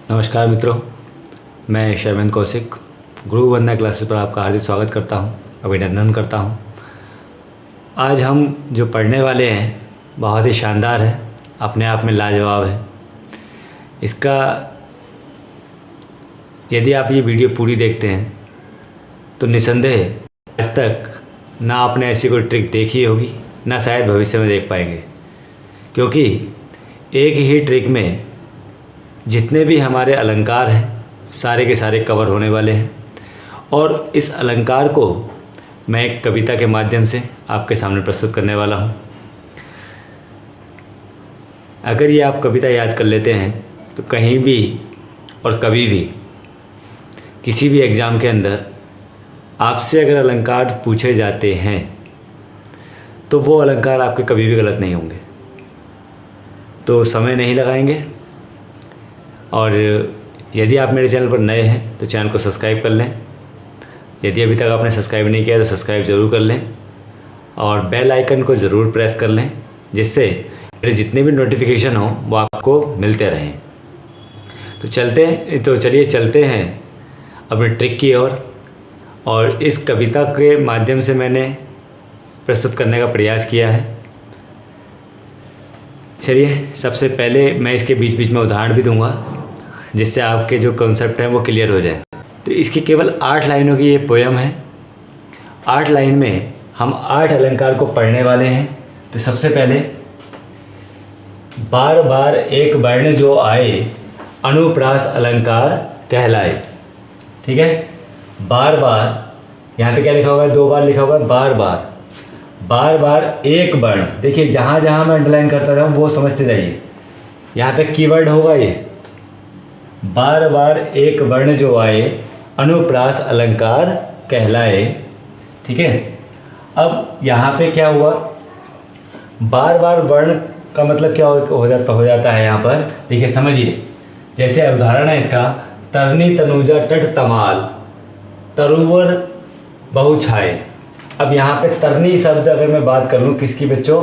नमस्कार मित्रों, मैं शर्मेंद्र कौशिक गुरु वंदना क्लासेस पर आपका हार्दिक स्वागत करता हूं, अभिनंदन करता हूं। आज हम जो पढ़ने वाले हैं बहुत ही शानदार है, अपने आप में लाजवाब है। इसका यदि आप ये वीडियो पूरी देखते हैं तो निसंदेह आज तक ना आपने ऐसी कोई ट्रिक देखी होगी, ना शायद भविष्य में देख पाएंगे, क्योंकि एक ही ट्रिक में जितने भी हमारे अलंकार हैं सारे के सारे कवर होने वाले हैं। और इस अलंकार को मैं एक कविता के माध्यम से आपके सामने प्रस्तुत करने वाला हूँ। अगर ये आप कविता याद कर लेते हैं तो कहीं भी और कभी भी किसी भी एग्ज़ाम के अंदर आपसे अगर अलंकार पूछे जाते हैं तो वो अलंकार आपके कभी भी गलत नहीं होंगे। तो समय नहीं लगाएंगे, और यदि आप मेरे चैनल पर नए हैं तो चैनल को सब्सक्राइब कर लें। यदि अभी तक आपने सब्सक्राइब नहीं किया तो सब्सक्राइब ज़रूर कर लें और बेल आइकन को ज़रूर प्रेस कर लें, जिससे मेरे जितने भी नोटिफिकेशन हों वो आपको मिलते रहें। तो चलिए चलते हैं अपनी ट्रिक की ओर। और इस कविता के माध्यम से मैंने प्रस्तुत करने का प्रयास किया है। चलिए, सबसे पहले मैं इसके बीच बीच में उदाहरण भी दूंगा, जिससे आपके जो कॉन्सेप्ट हैं वो क्लियर हो जाए। तो इसकी केवल 8 लाइनों की ये पोयम है। 8 लाइन में हम 8 अलंकार को पढ़ने वाले हैं। तो सबसे पहले, बार बार एक वर्ण जो आए अनुप्रास अलंकार कहलाए। ठीक है, बार बार यहाँ पे क्या लिखा हुआ है, 2 बार लिखा हुआ है बार बार। बार बार एक वर्ण, देखिए जहाँ जहाँ मैं अंडरलाइन करता था वो समझते जाइए। यहाँ पे कीवर्ड होगा ये, बार बार एक वर्ण जो आए अनुप्रास अलंकार कहलाए। ठीक है, अब यहाँ पे क्या हुआ, बार बार वर्ण का मतलब क्या हो जाता है यहाँ पर। देखिए समझिए, जैसे उदाहरण है इसका, तरनी तनुजा टट तमाल तरुवर बहु छाए। अब यहाँ पे तरनी शब्द अगर मैं बात कर लूँ किसकी बच्चों,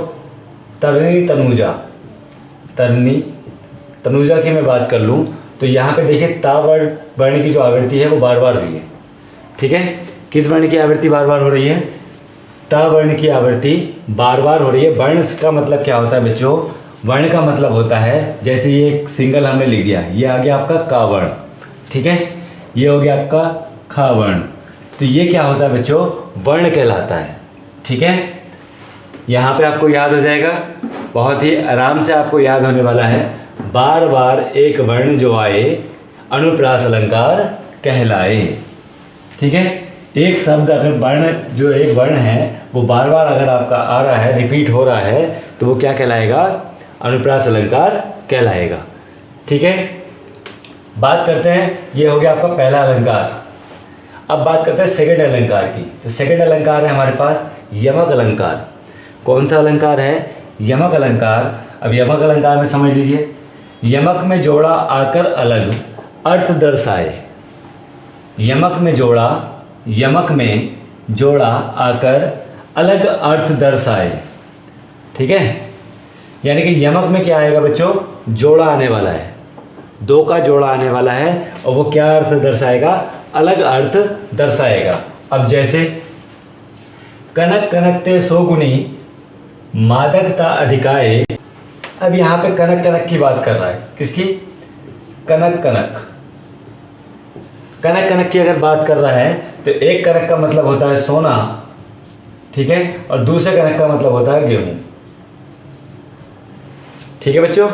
तरनी तनुजा की मैं बात कर लूँ तो यहाँ पे देखिए ता वर्ण की जो आवृत्ति है वो बार बार हुई है। ठीक है, किस वर्ण की आवृत्ति बार बार हो रही है, ता वर्ण की आवृत्ति बार बार हो रही है। वर्ण का मतलब क्या होता है बच्चों, वर्ण का मतलब होता है, जैसे ये एक सिंगल हमने लिख दिया, ये आ गया आपका का वर्ण। ठीक है, ये हो गया आपका खा वर्ण। तो ये क्या होता है बच्चों, वर्ण कहलाता है। ठीक है, यहाँ पे आपको याद हो जाएगा, बहुत ही आराम से आपको याद होने वाला है। बार बार एक वर्ण जो आए अनुप्रास अलंकार कहलाए। ठीक है, एक शब्द अगर वर्ण जो एक वर्ण है वो बार बार अगर आपका आ रहा है, रिपीट हो रहा है, तो वो क्या कहलाएगा, अनुप्रास अलंकार कहलाएगा। ठीक है, बात करते हैं, ये हो गया आपका पहला अलंकार। अब बात करते हैं सेकंड अलंकार की। तो सेकंड अलंकार है हमारे पास यमक अलंकार। कौन सा अलंकार है, यमक अलंकार। अब यमक अलंकार में समझ लीजिए, यमक में जोड़ा आकर अलग अर्थ दर्शाए। यमक में जोड़ा आकर अलग अर्थ दर्शाए। ठीक है, यानी कि यमक में क्या आएगा बच्चों, जोड़ा आने वाला है, 2 का जोड़ा आने वाला है, और वो क्या अर्थ दर्शाएगा, अलग अर्थ दर्शाएगा। अब जैसे कनक कनकते सोगुनी मादकता अधिकाए। अब यहाँ पे कनक कनक की बात कर रहा है, किसकी, कनक कनक की अगर बात कर रहा है तो एक कनक का मतलब होता है सोना। ठीक है, और दूसरे कनक का मतलब होता है गेहूं। ठीक है बच्चों,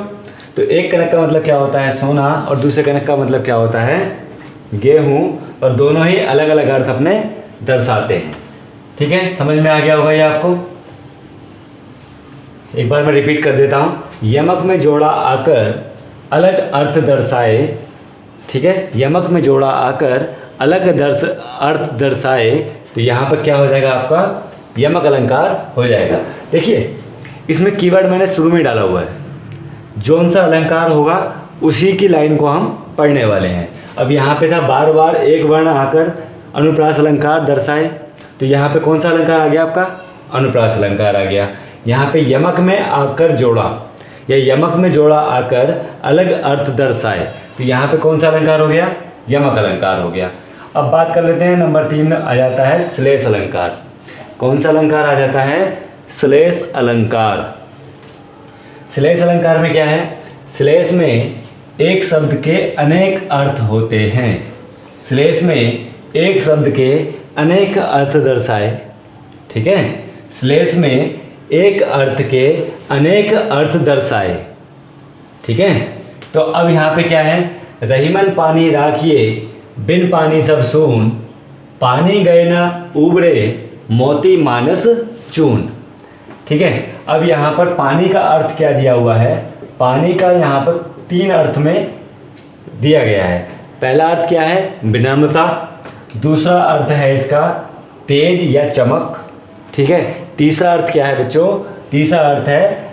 तो एक कनक का मतलब क्या होता है, सोना, और दूसरे कनक का मतलब क्या होता है, गेहूं, और दोनों ही अलग अलग अर्थ अपने दर्शाते हैं। ठीक है, समझ में आ गया होगा ये आपको। एक बार मैं रिपीट कर देता हूं, यमक में जोड़ा आकर अलग अर्थ दर्शाए। ठीक है, यमक में जोड़ा आकर अलग अर्थ दर्शाए। तो यहाँ पर क्या हो जाएगा, आपका यमक अलंकार हो जाएगा। देखिए इसमें कीवर्ड मैंने शुरू में डाला हुआ है, जौन सा अलंकार होगा उसी की लाइन को हम पढ़ने वाले हैं। अब यहाँ पे था बार बार एक वर्ण आकर अनुप्रास अलंकार दर्शाए, तो यहाँ पे कौन सा अलंकार आ गया आपका, अनुप्रास अलंकार आ गया। यहाँ पे यमक में आकर जोड़ा, या यमक में जोड़ा आकर अलग अर्थ दर्शाए। तो यहाँ पे कौन सा अलंकार हो गया? यमक अलंकार हो गया। अब बात कर लेते हैं, नंबर 3 आ जाता है श्लेष अलंकार। कौन सा अलंकार आ जाता है? श्लेष अलंकार। श्लेष अलंकार में क्या है? श्लेष में एक शब्द के अनेक अर्थ होते हैं। श्लेष में एक शब्द के अनेक अर्थ दर्शाए। ठीक है, श्लेष में एक अर्थ के अनेक अर्थ दर्शाए। ठीक है, तो अब यहाँ पे क्या है? रहीमन पानी राखिए बिन पानी सब सून, पानी गए ना उबरे मोती मानस चून। ठीक है, अब यहाँ पर पानी का अर्थ क्या दिया हुआ है? पानी का यहाँ पर 3 अर्थ में दिया गया है। पहला अर्थ क्या है? विनम्रता। दूसरा अर्थ है इसका तेज या चमक। ठीक है, तीसरा अर्थ क्या है बच्चों? तीसरा अर्थ है,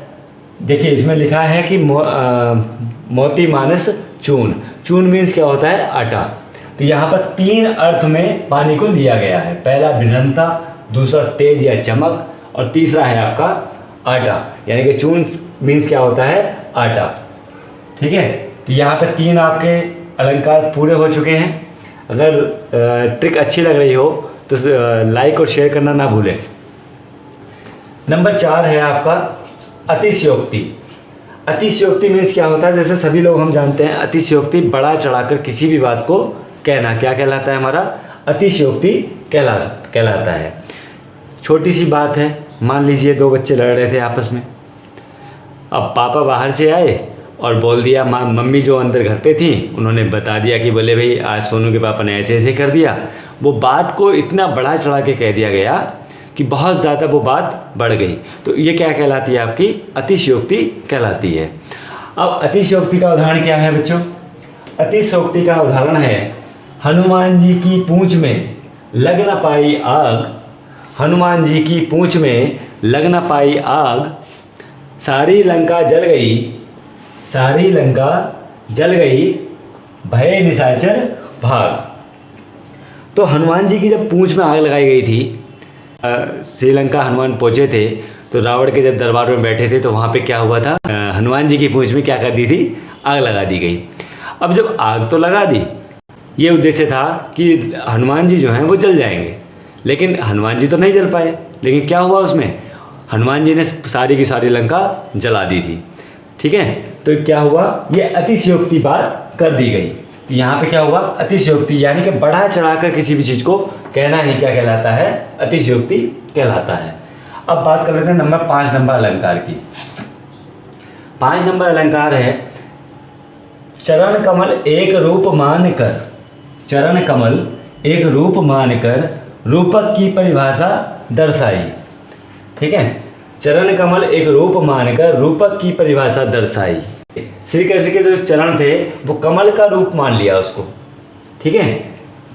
देखिए इसमें लिखा है कि मोती मानस चून। चून मीन्स क्या होता है? आटा। तो यहाँ पर 3 अर्थ में पानी को लिया गया है। पहला विनम्रता, दूसरा तेज या चमक, और तीसरा है आपका आटा, यानी कि चून मीन्स क्या होता है? आटा। ठीक है, तो यहाँ पे 3 आपके अलंकार पूरे हो चुके हैं। अगर ट्रिक अच्छी लग रही हो तो लाइक और शेयर करना ना भूलें। नंबर 4 है आपका अतिशयोक्ति। अतिशयोक्ति मीन्स क्या होता है? जैसे सभी लोग हम जानते हैं, अतिशयोक्ति बढ़ा चढ़ाकर किसी भी बात को कहना क्या कहलाता है? हमारा अतिशयोक्ति कहलाता है। छोटी सी बात है, मान लीजिए 2 बच्चे लड़ रहे थे आपस में। अब पापा बाहर से आए और बोल दिया, मम्मी जो अंदर घर पे थी उन्होंने बता दिया कि बोले भाई आज सोनू के पापा ने ऐसे ऐसे कर दिया। वो बात को इतना बढ़ा चढ़ा के कह दिया गया कि बहुत ज़्यादा वो बात बढ़ गई। तो ये क्या कहलाती है? आपकी अतिशयोक्ति कहलाती है। अब अतिशयोक्ति का उदाहरण क्या है बच्चों? अतिशयोक्ति का उदाहरण है, हनुमान जी की पूंछ में लग न पाई आग, हनुमान जी की पूंछ में लग न पाई आग, सारी लंका जल गई, सारी लंका जल गई, भय निशाचर भाग। तो हनुमान जी की जब पूंछ में आग लगाई गई थी, श्रीलंका हनुमान पहुँचे थे, तो रावण के जब दरबार में बैठे थे तो वहाँ पे क्या हुआ था? हनुमान जी की पूंछ में क्या कर दी थी? आग लगा दी गई। अब जब आग तो लगा दी, ये उद्देश्य था कि हनुमान जी जो हैं वो जल जाएंगे, लेकिन हनुमान जी तो नहीं जल पाए। लेकिन क्या हुआ उसमें? हनुमान जी ने सारी की सारी लंका जला दी थी। ठीक है, तो क्या हुआ? ये अतिशयोक्ति बात कर दी गई। तो यहाँ पे क्या हुआ? अतिशयोक्ति, यानी कि बढ़ा चढ़ाकर किसी भी चीज़ को कहना ही क्या कहलाता है? अतिशयोक्ति कहलाता है। अब बात कर लेते हैं नंबर 5 नंबर अलंकार की। 5 नंबर अलंकार है, चरण कमल एक रूप मान कर, चरण कमल एक रूप मान कर रूपक की परिभाषा दर्शाई। ठीक है, चरण कमल एक रूप मानकर रूपक की परिभाषा दर्शाई। श्री कृष्ण के जो चरण थे वो कमल का रूप मान लिया उसको। ठीक है,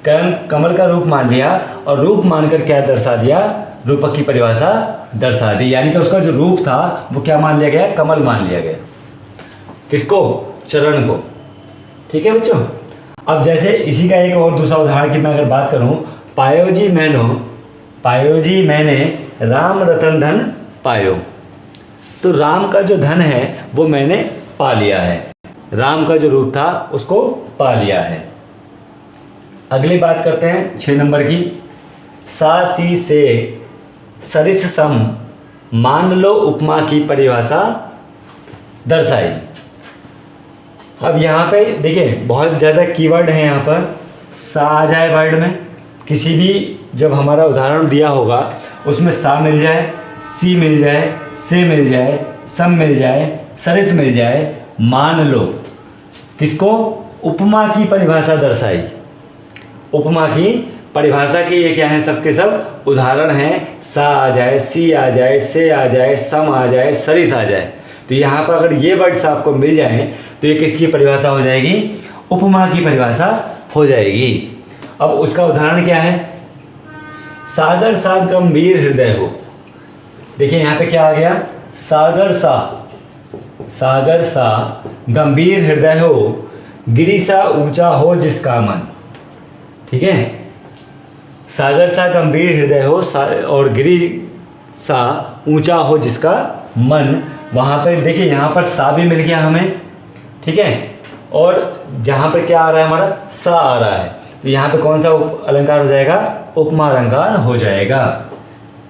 कमल का रूप मान लिया और रूप मानकर क्या दर्शा दिया? रूपक की परिभाषा दर्शा दी, यानी कि उसका जो रूप था वो क्या मान लिया गया? कमल मान लिया गया। किसको? चरण को। ठीक है बच्चों, अब जैसे इसी का एक और दूसरा उदाहरण की मैं अगर बात करूं, पायो जी मैंने राम रतन धन पायो। तो राम का जो धन है वो मैंने पा लिया है, राम का जो रूप था उसको पा लिया है। अगली बात करते हैं 6 नंबर की, सा सी से सरिस सम मान लो उपमा की परिभाषा दर्शाई। अब यहाँ पे देखिए बहुत ज़्यादा कीवर्ड है यहाँ पर। सा आ जाए वर्ड में, किसी भी जब हमारा उदाहरण दिया होगा उसमें सा मिल जाए, सी मिल जाए, से मिल जाए, सम मिल जाए, सरिस मिल जाए, मान लो। किसको? उपमा की परिभाषा दर्शाई। उपमा की परिभाषा के ये क्या है? सबके सब उदाहरण हैं। सा आ जाए, सी आ जाए, से आ जाए, सम आ जाए, सरिस आ जाए। तो यहाँ पर अगर ये वर्ड्स आपको मिल जाएं तो ये किसकी परिभाषा हो जाएगी? उपमा की परिभाषा हो जाएगी। अब उसका उदाहरण क्या है? सागर सा गंभीर हृदय हो। देखिए यहाँ पे क्या आ गया? सागर सा गंभीर हृदय हो, गिरि सा ऊंचा हो जिसका मन। ठीक है, सागर सा गंभीर हृदय हो और गिरि सा ऊंचा हो जिसका मन, वहाँ पर देखिए यहाँ पर सा भी मिल गया हमें, ठीक है, और जहाँ पर क्या आ रहा है हमारा सा आ रहा है, तो यहाँ पे कौन सा अलंकार हो जाएगा, उपमा अलंकार हो जाएगा।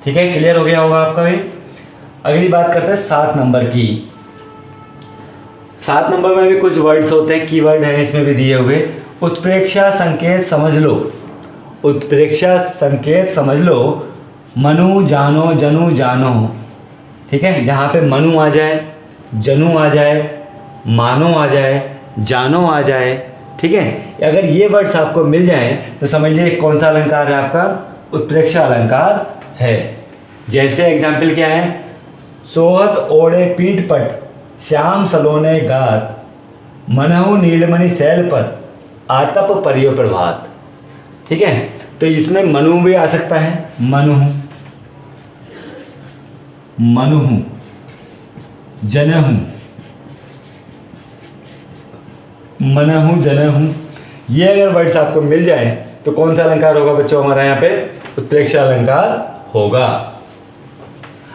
ठीक है, क्लियर हो गया होगा आपका भी। अगली बात करते हैं 7 नंबर की। 7 नंबर में भी कुछ वर्ड्स होते हैं, कीवर्ड हैं इसमें भी दिए हुए। उत्प्रेक्षा संकेत समझ लो, उत्प्रेक्षा संकेत समझ लो, मनु जानो जनु जानो। ठीक है, जहाँ पे मनु आ जाए, जनु आ जाए, मानो आ जाए, जानो आ जाए, ठीक है, अगर ये वर्ड्स आपको मिल जाएं तो समझ लीजिए कौन सा अलंकार है आपका, उत्प्रेक्षा अलंकार है। जैसे एग्जाम्पल क्या है, सोहत ओढ़े पीठ पट, श्याम सलोने गात, मनहु नीलमणि शैल पर, आतप परियो प्रभात। ठीक है, तो इसमें मनु भी आ सकता है, मनुहु, मनुहु, जनहु, मनहु, जनहु, ये अगर वर्ड्स आपको मिल जाए तो कौन सा अलंकार होगा बच्चों हमारा यहाँ पे, उत्प्रेक्षा अलंकार होगा।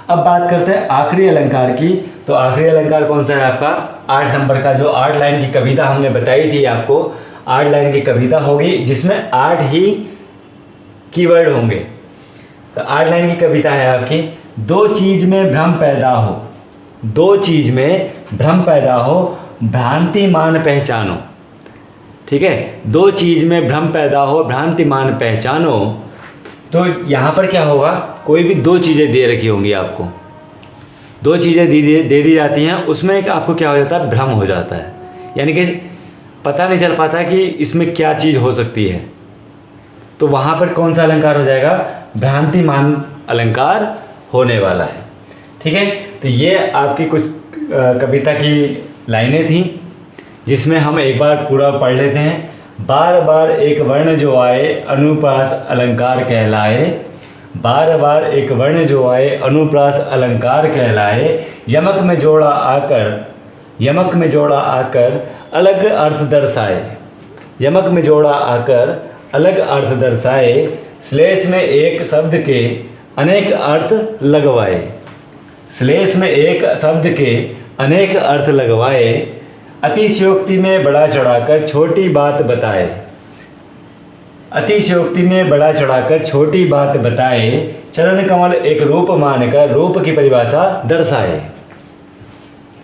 अब बात करते हैं आखिरी अलंकार की। तो आखिरी अलंकार कौन सा है आपका, 8 नंबर का, जो 8 लाइन की कविता हमने बताई थी आपको, 8 लाइन की कविता होगी जिसमें 8 ही कीवर्ड होंगे। तो 8 लाइन की कविता है आपकी, दो चीज में भ्रम पैदा हो, दो चीज में भ्रम पैदा हो, भ्रांति मान पहचानो। ठीक है, दो चीज में भ्रम पैदा हो, भ्रांति मान पहचानो। तो यहाँ पर क्या होगा, कोई भी 2 चीज़ें दे रखी होंगी आपको, 2 चीज़ें दे दी जाती हैं, उसमें एक आपको क्या हो जाता है, भ्रम हो जाता है, यानी कि पता नहीं चल पाता कि इसमें क्या चीज़ हो सकती है। तो वहाँ पर कौन सा अलंकार हो जाएगा, भ्रांतिमान अलंकार होने वाला है। ठीक है, तो ये आपकी कुछ कविता की लाइनें थी जिसमें हम एक बार पूरा पढ़ लेते हैं। बार बार एक वर्ण जो आए अनुप्रास अलंकार कहलाए, बार बार एक वर्ण जो आए अनुप्रास अलंकार कहलाए, यमक में जोड़ा आकर, यमक में जोड़ा आकर अलग अर्थ दर्शाए, यमक में जोड़ा आकर अलग अर्थ दर्शाए, श्लेष में एक शब्द के अनेक अर्थ लगवाए, श्लेष में एक शब्द के अनेक अर्थ लगवाए, अतिशयोक्ति में बड़ा चढ़ाकर छोटी बात बताए, अतिशयोक्ति में बड़ा चढ़ाकर छोटी बात बताए, चरण कमल एक रूप मानकर रूप की परिभाषा दर्शाए,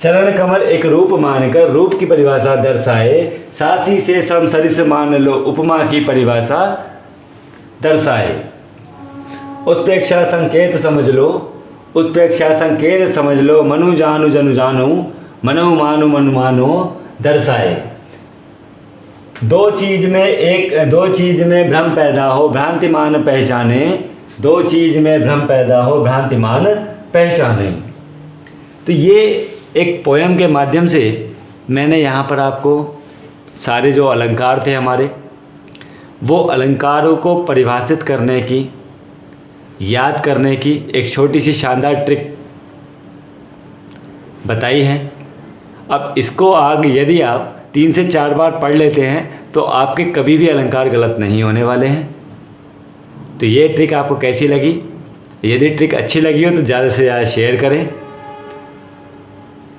चरण कमल एक रूप मानकर रूप की परिभाषा दर्शाए, सासी से सम सरिस मान लो उपमा की परिभाषा दर्शाए, उत्प्रेक्षा संकेत समझ लो, उत्प्रेक्षा संकेत समझ लो, मनु जानु जनु जानु, मनु मानु मनु मानो दर्शाए। दो चीज में भ्रम पैदा हो, भ्रांतिमान पहचाने, दो चीज में भ्रम पैदा हो, भ्रांतिमान पहचाने। तो ये एक पोयम के माध्यम से मैंने यहाँ पर आपको सारे जो अलंकार थे हमारे, वो अलंकारों को परिभाषित करने की, याद करने की एक छोटी सी शानदार ट्रिक बताई है। अब इसको आगे यदि आप 3 से 4 बार पढ़ लेते हैं तो आपके कभी भी अलंकार गलत नहीं होने वाले हैं। तो ये ट्रिक आपको कैसी लगी? यदि ट्रिक अच्छी लगी हो तो ज़्यादा से ज़्यादा शेयर करें।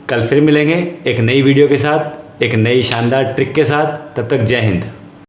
कल फिर मिलेंगे एक नई वीडियो के साथ, एक नई शानदार ट्रिक के साथ। तब तक जय हिंद।